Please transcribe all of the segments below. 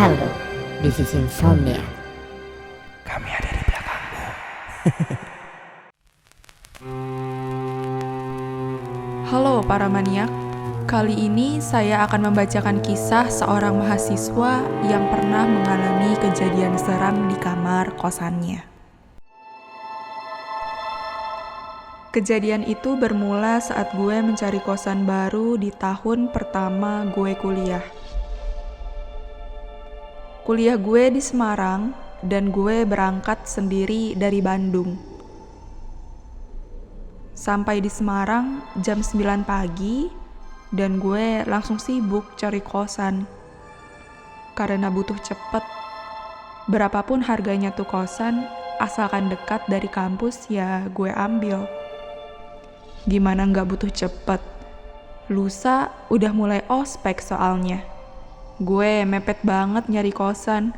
Halo, this is Insomnia. Kami ada di belakangmu. Halo para maniak, kali ini saya akan membacakan kisah seorang mahasiswa yang pernah mengalami kejadian seram di kamar kosannya. Kejadian itu bermula saat gue mencari kosan baru di tahun pertama gue kuliah. Kuliah gue di Semarang dan gue berangkat sendiri dari Bandung. Sampai di Semarang jam 9 pagi dan gue langsung sibuk cari kosan. Karena butuh cepet. Berapapun harganya tuh kosan, asalkan dekat dari kampus ya gue ambil. Gimana nggak butuh cepet? Lusa udah mulai ospek soalnya. Gue mepet banget nyari kosan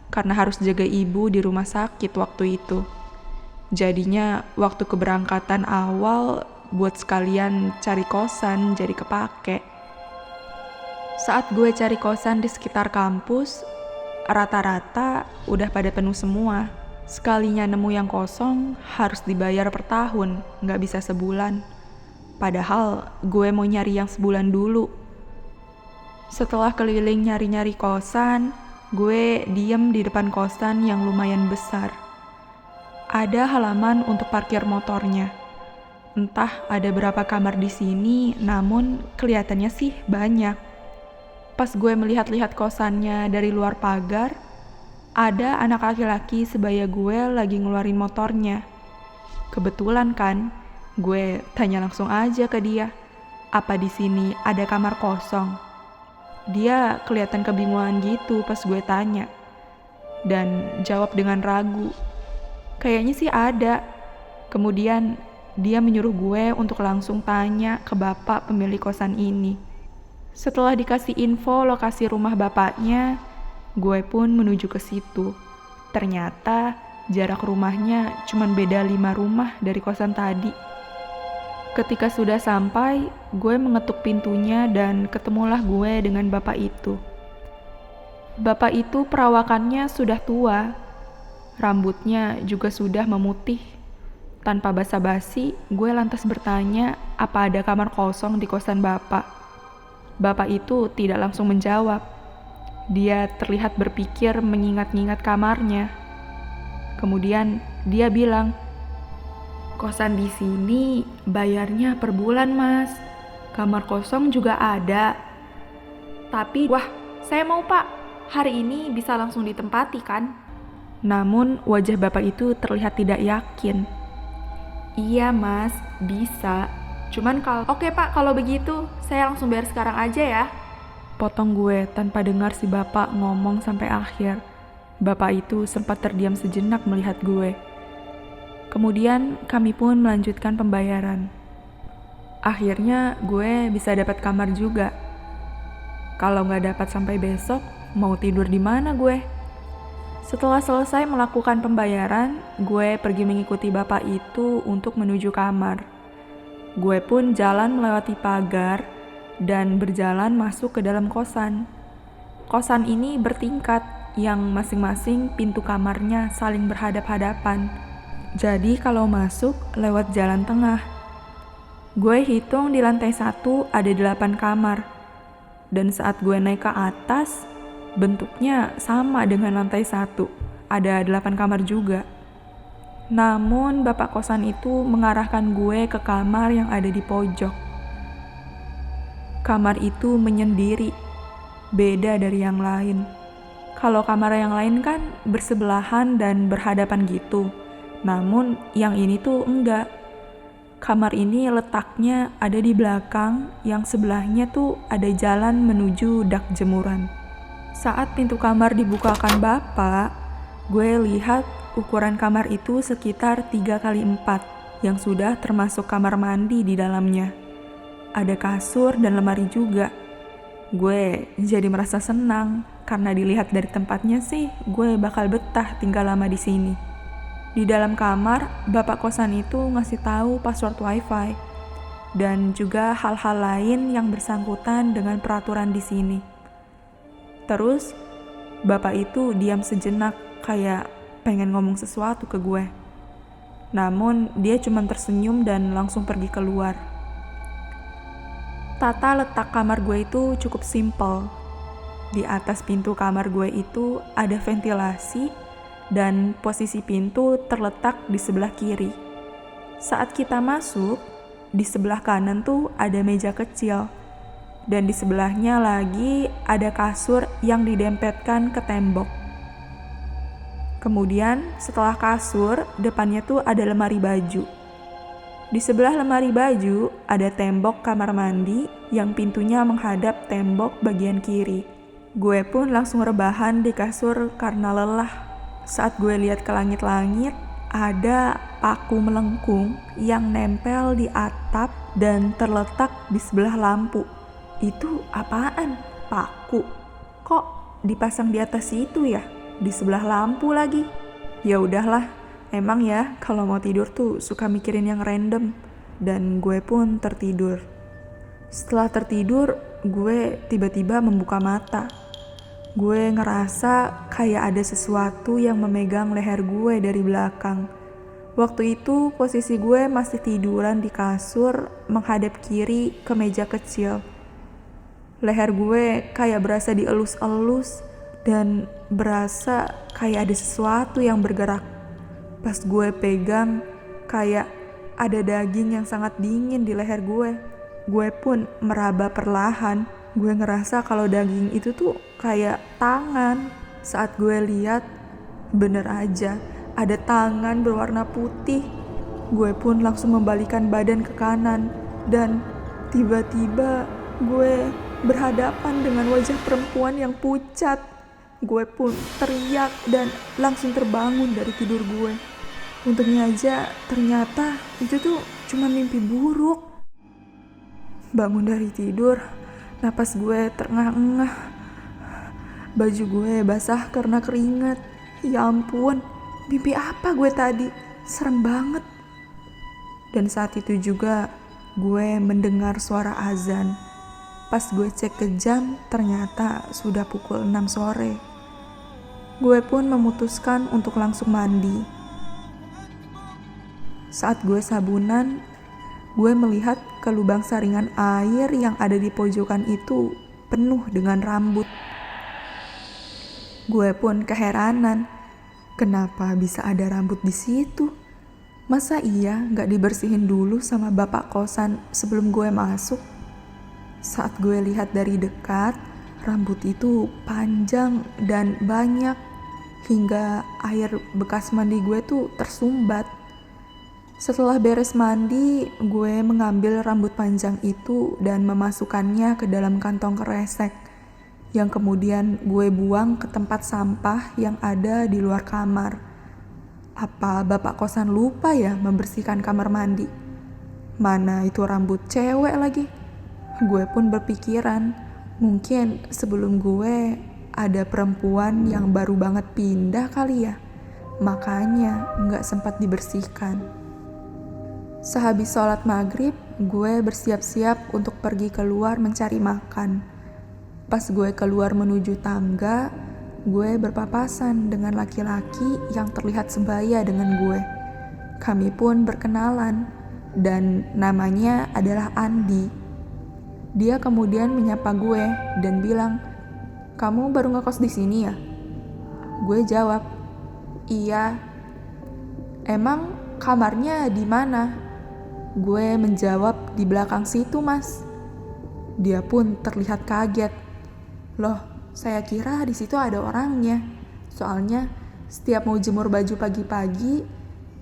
karena harus jaga ibu di rumah sakit waktu itu. Jadinya waktu keberangkatan awal buat sekalian cari kosan jadi kepake. Saat gue cari kosan di sekitar kampus, rata-rata udah pada penuh semua. Sekalinya nemu yang kosong harus dibayar per tahun, nggak bisa sebulan. Padahal gue mau nyari yang sebulan dulu. Setelah keliling nyari-nyari kosan, gue diem di depan kosan yang lumayan besar. Ada halaman untuk parkir motornya. Entah ada berapa kamar di sini, namun kelihatannya sih banyak. Pas gue melihat-lihat kosannya dari luar pagar, ada anak laki-laki sebaya gue lagi ngeluarin motornya. Kebetulan kan, gue tanya langsung aja ke dia, apa di sini ada kamar kosong? Dia kelihatan kebingungan gitu pas gue tanya, dan jawab dengan ragu. Kayaknya sih ada. Kemudian dia menyuruh gue untuk langsung tanya ke bapak pemilik kosan ini. Setelah dikasih info lokasi rumah bapaknya, gue pun menuju ke situ. Ternyata jarak rumahnya cuma beda 5 rumah dari kosan tadi. Ketika sudah sampai, gue mengetuk pintunya dan ketemulah gue dengan bapak itu. Bapak itu perawakannya sudah tua. Rambutnya juga sudah memutih. Tanpa basa-basi, gue lantas bertanya apa ada kamar kosong di kosan bapak. Bapak itu tidak langsung menjawab. Dia terlihat berpikir mengingat-ingat kamarnya. Kemudian dia bilang, "Kosan di sini bayarnya per bulan, Mas. Kamar kosong juga ada. Tapi, wah, saya mau, Pak. Hari ini bisa langsung ditempati kan?" Namun wajah bapak itu terlihat tidak yakin. "Iya Mas, bisa. Cuman Oke Pak, kalau begitu saya langsung bayar sekarang aja ya." Potong gue tanpa dengar si bapak ngomong sampai akhir. Bapak itu sempat terdiam sejenak melihat gue. Kemudian kami pun melanjutkan pembayaran. Akhirnya gue bisa dapat kamar juga. Kalau nggak dapat sampai besok, mau tidur di mana gue? Setelah selesai melakukan pembayaran, gue pergi mengikuti bapak itu untuk menuju kamar. Gue pun jalan melewati pagar dan berjalan masuk ke dalam kosan. Kosan ini bertingkat yang masing-masing pintu kamarnya saling berhadap-hadapan. Jadi kalau masuk lewat jalan tengah. Gue hitung di lantai 1 ada 8 kamar. Dan saat gue naik ke atas, bentuknya sama dengan lantai 1, ada 8 kamar juga. Namun bapak kosan itu mengarahkan gue ke kamar yang ada di pojok. Kamar itu menyendiri, beda dari yang lain. Kalau kamar yang lain kan bersebelahan dan berhadapan gitu. Namun yang ini tuh enggak. Kamar ini letaknya ada di belakang, yang sebelahnya tuh ada jalan menuju dak jemuran. Saat pintu kamar dibukakan bapak, gue lihat ukuran kamar itu sekitar 3x4, yang sudah termasuk kamar mandi di dalamnya. Ada kasur dan lemari juga. Gue jadi merasa senang, karena dilihat dari tempatnya sih, gue bakal betah tinggal lama di sini. Di dalam kamar, bapak kosan itu ngasih tahu password wifi, dan juga hal-hal lain yang bersangkutan dengan peraturan di sini. Terus, Bapak itu diam sejenak, kayak pengen ngomong sesuatu ke gue. Namun dia cuma tersenyum dan langsung pergi keluar. Tata letak kamar gue itu cukup simpel. Di atas pintu kamar gue itu ada ventilasi dan posisi pintu terletak di sebelah kiri. Saat kita masuk, di sebelah kanan tuh ada meja kecil. Dan di sebelahnya lagi ada kasur yang didempetkan ke tembok. Kemudian setelah kasur, depannya tuh ada lemari baju. Di sebelah lemari baju ada tembok kamar mandi yang pintunya menghadap tembok bagian kiri. Gue pun langsung rebahan di kasur karena lelah. Saat gue lihat ke langit-langit, ada paku melengkung yang nempel di atap dan terletak di sebelah lampu. Itu apaan? Paku. Kok dipasang di atas itu ya? Di sebelah lampu lagi. Ya udahlah, emang ya kalau mau tidur tuh suka mikirin yang random. Dan gue pun tertidur. Setelah tertidur, gue tiba-tiba membuka mata. Gue ngerasa kayak ada sesuatu yang memegang leher gue dari belakang. Waktu itu posisi gue masih tiduran di kasur menghadap kiri ke meja kecil. Leher gue kayak berasa dielus-elus dan berasa kayak ada sesuatu yang bergerak. Pas gue pegang, kayak ada daging yang sangat dingin di leher gue. Gue pun meraba perlahan. Gue ngerasa kalau daging itu tuh kayak tangan. Saat gue lihat, bener aja ada tangan berwarna putih. Gue pun langsung membalikan badan ke kanan. Dan tiba-tiba gue berhadapan dengan wajah perempuan yang pucat. Gue pun teriak dan langsung terbangun dari tidur gue. Untungnya aja ternyata itu tuh cuma mimpi buruk. Bangun dari tidur, napas gue terengah-engah. Baju gue basah karena keringat. Ya ampun, mimpi apa gue tadi? Serem banget. Dan saat itu juga gue mendengar suara azan. Pas gue cek ke jam, ternyata sudah pukul 6 sore. Gue pun memutuskan untuk langsung mandi. Saat gue sabunan, gue melihat ke lubang saringan air yang ada di pojokan itu penuh dengan rambut. Gue pun keheranan, kenapa bisa ada rambut di situ? Masa iya gak dibersihin dulu sama bapak kosan sebelum gue masuk? Saat gue lihat dari dekat, rambut itu panjang dan banyak, hingga air bekas mandi gue tuh tersumbat. Setelah beres mandi, gue mengambil rambut panjang itu dan memasukkannya ke dalam kantong kresek, yang kemudian gue buang ke tempat sampah yang ada di luar kamar. Apa bapak kosan lupa ya membersihkan kamar mandi? Mana itu rambut cewek lagi? Gue pun berpikiran, mungkin sebelum gue ada perempuan yang baru banget pindah kali ya, makanya gak sempat dibersihkan. Sehabis sholat maghrib, gue bersiap-siap untuk pergi keluar mencari makan. Pas gue keluar menuju tangga, gue berpapasan dengan laki-laki yang terlihat sebaya dengan gue. Kami pun berkenalan, dan namanya adalah Andi. Dia kemudian menyapa gue dan bilang, "Kamu baru ngekos di sini ya?" Gue jawab, "Iya." "Emang kamarnya di mana?" Gue menjawab, "Di belakang situ, Mas." Dia pun terlihat kaget. "Loh, saya kira di situ ada orangnya. Soalnya setiap mau jemur baju pagi-pagi,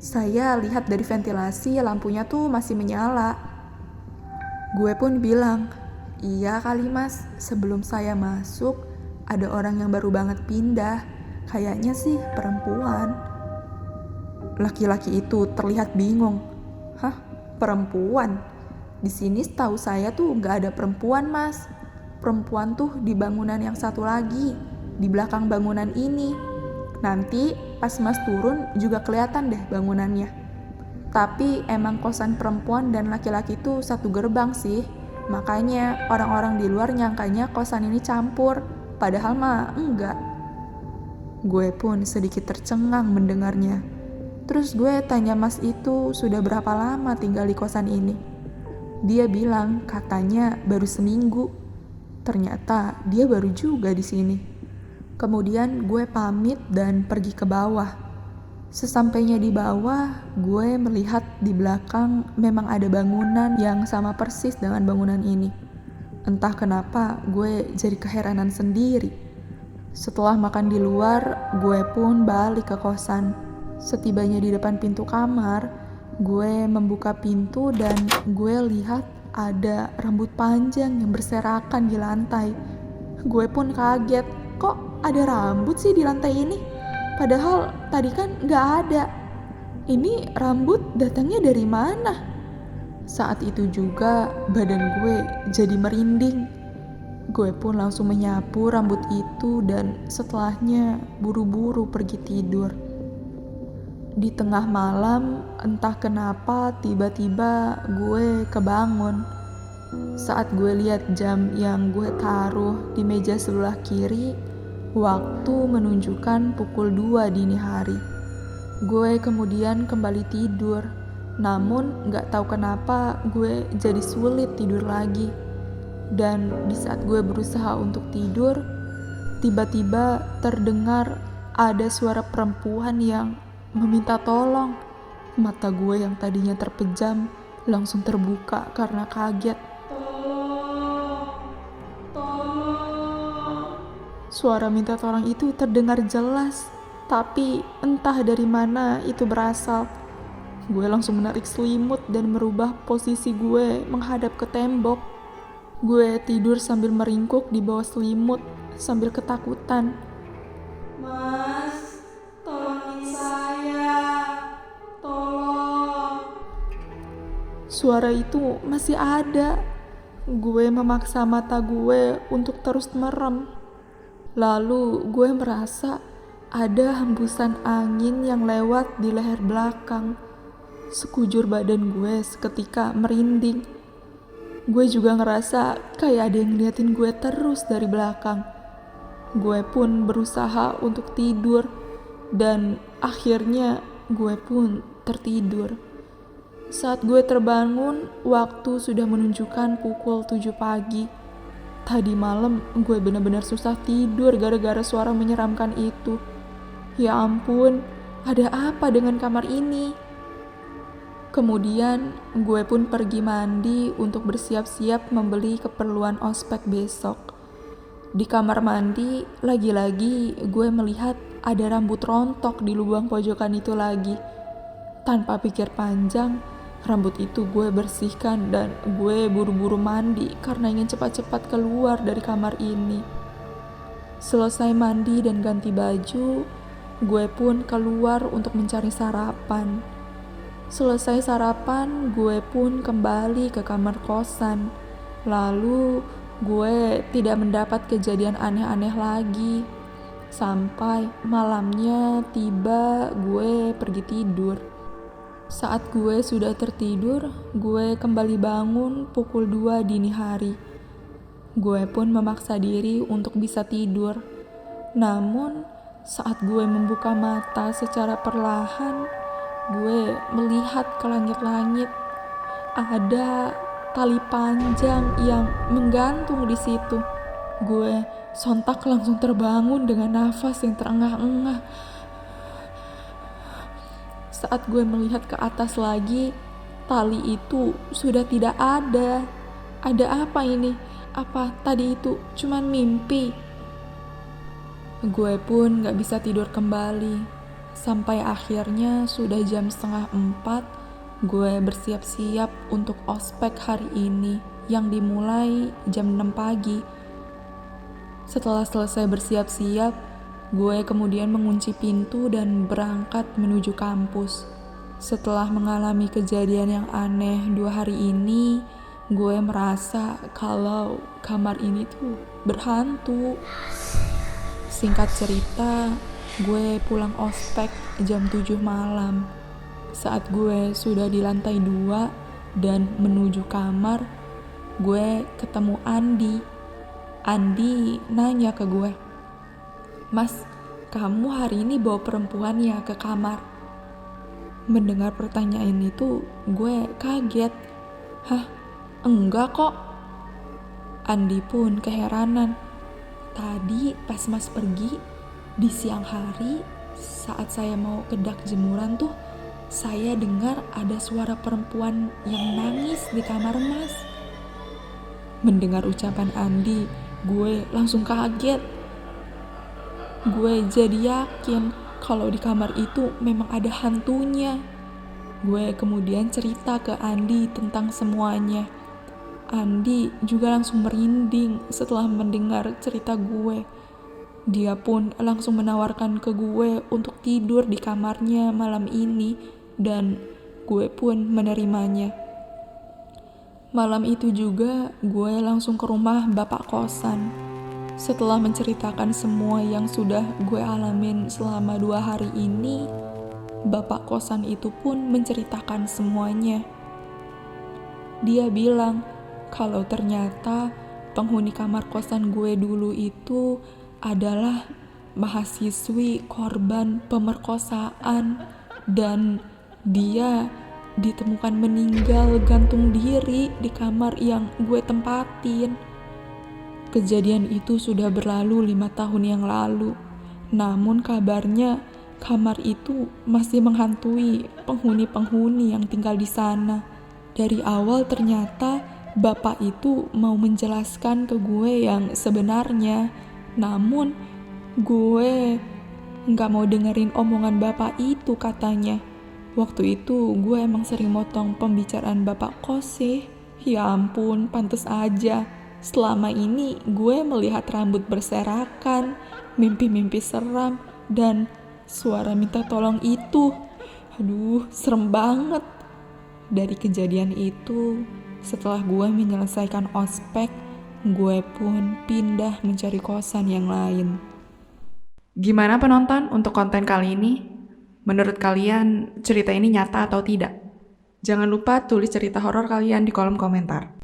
saya lihat dari ventilasi lampunya tuh masih menyala." Gue pun bilang, "Iya kali Mas, sebelum saya masuk ada orang yang baru banget pindah, kayaknya sih perempuan." Laki-laki itu terlihat bingung. "Hah, perempuan? Di sini setahu saya tuh gak ada perempuan Mas. Perempuan tuh di bangunan yang satu lagi, di belakang bangunan ini. Nanti pas Mas turun juga kelihatan deh bangunannya. Tapi emang kosan perempuan dan laki-laki tuh satu gerbang sih. Makanya orang-orang di luar nyangkanya kosan ini campur, padahal mah enggak." Gue pun sedikit tercengang mendengarnya. Terus gue tanya mas itu sudah berapa lama tinggal di kosan ini. Dia bilang katanya baru seminggu. Ternyata dia baru juga di sini. Kemudian gue pamit dan pergi ke bawah. Sesampainya di bawah, gue melihat di belakang memang ada bangunan yang sama persis dengan bangunan ini. Entah kenapa gue jadi keheranan sendiri. Setelah makan di luar, gue pun balik ke kosan. Setibanya di depan pintu kamar, gue membuka pintu dan gue lihat ada rambut panjang yang berserakan di lantai. Gue pun kaget, kok ada rambut sih di lantai ini? Padahal tadi kan nggak ada. Ini rambut datangnya dari mana? Saat itu juga badan gue jadi merinding. Gue pun langsung menyapu rambut itu dan setelahnya buru-buru pergi tidur. Di tengah malam, entah kenapa tiba-tiba gue kebangun. Saat gue lihat jam yang gue taruh di meja sebelah kiri, waktu menunjukkan pukul 2 dini hari. Gue kemudian kembali tidur, namun gak tahu kenapa gue jadi sulit tidur lagi. Dan di saat gue berusaha untuk tidur, tiba-tiba terdengar ada suara perempuan yang meminta tolong. Mata gue yang tadinya terpejam langsung terbuka karena kaget. Tolong. Suara minta tolong itu terdengar jelas, tapi entah dari mana itu berasal. Gue langsung menarik selimut dan merubah posisi gue menghadap ke tembok. Gue tidur sambil meringkuk di bawah selimut sambil ketakutan. Mas, tolongin saya, tolong. Suara itu masih ada. Gue memaksa mata gue untuk terus merem. Lalu gue merasa ada hembusan angin yang lewat di leher belakang. Sekujur badan gue seketika merinding. Gue juga ngerasa kayak ada yang ngeliatin gue terus dari belakang. Gue pun berusaha untuk tidur dan akhirnya gue pun tertidur. Saat gue terbangun, waktu sudah menunjukkan pukul 7 pagi. Tadi malam gue benar-benar susah tidur gara-gara suara menyeramkan itu. Ya ampun, ada apa dengan kamar ini? Kemudian gue pun pergi mandi untuk bersiap-siap membeli keperluan ospek besok. Di kamar mandi, lagi-lagi gue melihat ada rambut rontok di lubang pojokan itu lagi. Tanpa pikir panjang, rambut itu gue bersihkan dan gue buru-buru mandi karena ingin cepat-cepat keluar dari kamar ini. Selesai mandi dan ganti baju, gue pun keluar untuk mencari sarapan. Selesai sarapan, gue pun kembali ke kamar kosan. Lalu, gue tidak mendapat kejadian aneh-aneh lagi. Sampai malamnya tiba, gue pergi tidur. Saat gue sudah tertidur, gue kembali bangun pukul 2 dini hari. Gue pun memaksa diri untuk bisa tidur. Namun, saat gue membuka mata secara perlahan, gue melihat ke langit-langit. Ada tali panjang yang menggantung di situ. Gue sontak langsung terbangun dengan nafas yang terengah-engah. Saat gue melihat ke atas lagi, tali itu sudah tidak ada. Ada apa ini? Apa tadi itu cuman mimpi? Gue pun gak bisa tidur kembali. Sampai akhirnya sudah jam 3:30, gue bersiap-siap untuk ospek hari ini yang dimulai jam 6 pagi. Setelah selesai bersiap-siap, gue kemudian mengunci pintu dan berangkat menuju kampus. Setelah mengalami kejadian yang aneh 2 hari ini, gue merasa kalau kamar ini tuh berhantu. Singkat cerita, gue pulang ospek jam 7 malam. Saat gue sudah di lantai 2 dan menuju kamar, gue ketemu Andi. Andi nanya ke gue, "Mas, kamu hari ini bawa perempuan ya ke kamar? Mendengar pertanyaan itu, gue kaget. Hah? Enggak kok. Andi pun keheranan. Tadi pas Mas pergi, di siang hari, saat saya mau ke dak jemuran tuh, saya dengar ada suara perempuan yang nangis di kamar Mas. Mendengar ucapan Andi, gue langsung kaget. Gue jadi yakin kalau di kamar itu memang ada hantunya. Gue kemudian cerita ke Andi tentang semuanya. Andi juga langsung merinding setelah mendengar cerita gue. Dia pun langsung menawarkan ke gue untuk tidur di kamarnya malam ini dan gue pun menerimanya. Malam itu juga gue langsung ke rumah bapak kosan. Setelah menceritakan semua yang sudah gue alamin selama 2 hari ini, bapak kosan itu pun menceritakan semuanya. Dia bilang kalau ternyata penghuni kamar kosan gue dulu itu adalah mahasiswi korban pemerkosaan dan dia ditemukan meninggal gantung diri di kamar yang gue tempatin. Kejadian itu sudah berlalu 5 tahun yang lalu. Namun kabarnya kamar itu masih menghantui penghuni-penghuni yang tinggal di sana. Dari awal ternyata bapak itu mau menjelaskan ke gue yang sebenarnya, namun gue nggak mau dengerin omongan bapak itu katanya. Waktu itu gue emang sering motong pembicaraan bapak kos sih. Ya ampun, pantes aja. Selama ini gue melihat rambut berserakan, mimpi-mimpi seram, dan suara minta tolong itu. Aduh, serem banget. Dari kejadian itu, setelah gue menyelesaikan ospek, gue pun pindah mencari kosan yang lain. Gimana penonton untuk konten kali ini? Menurut kalian cerita ini nyata atau tidak? Jangan lupa tulis cerita horor kalian di kolom komentar.